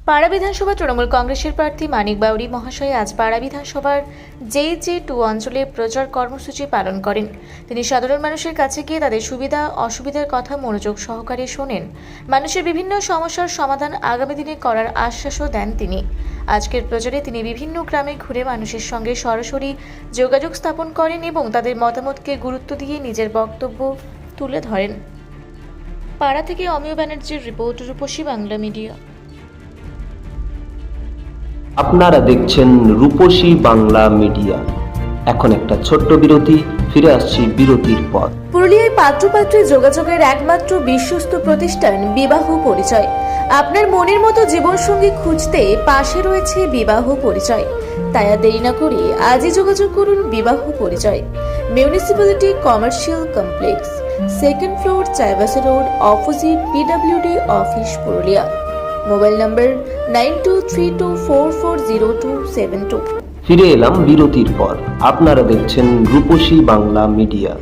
পাড়া বিধানসভা তৃণমূল কংগ্রেসের প্রার্থী মানিক বাউরি মহাশয় আজ পাড়া বিধানসভার JJ2 অঞ্চলে প্রচার কর্মসূচি পালন করেন। তিনি সাধারণ মানুষের কাছে গিয়ে তাদের সুবিধা অসুবিধার কথা মনোযোগ সহকারে শোনেন। মানুষের বিভিন্ন সমস্যার সমাধান আগামী দিনে করার আশ্বাসও দেন তিনি। আজকের প্রচারে তিনি বিভিন্ন গ্রামে ঘুরে মানুষের সঙ্গে সরাসরি যোগাযোগ স্থাপন করেন এবং তাদের মতামতকে গুরুত্ব দিয়ে নিজের বক্তব্য তুলে ধরেন। পাড়া থেকে অমিয় ব্যানার্জির রিপোর্ট, রূপসী বাংলা মিডিয়া। আপনারা দেখছেন রূপসী বাংলা মিডিয়া। এখন একটা ছোট্ট বিরতি, ফিরে আসছি বিরতির পর। পুরুলিয়ায় পাত্রপাত্রী যোগাযোগের একমাত্র বিশ্বস্ত প্রতিষ্ঠান বিবাহ পরিচয়। আপনার মনের মতো জীবনসঙ্গী খুঁজতে পাশে রয়েছে বিবাহ পরিচয়। তাই আর দেরি না করে আজই যোগাযোগ করুন বিবাহ পরিচয়। Municipality commercial complex, 2nd floor, Chaibasa road, opposite PWD office, Purulia. Mobile নম্বর 9232440272। ফিরে এলাম বিরতির পর। আপনারা দেখছেন রূপসী বাংলা মিডিয়া।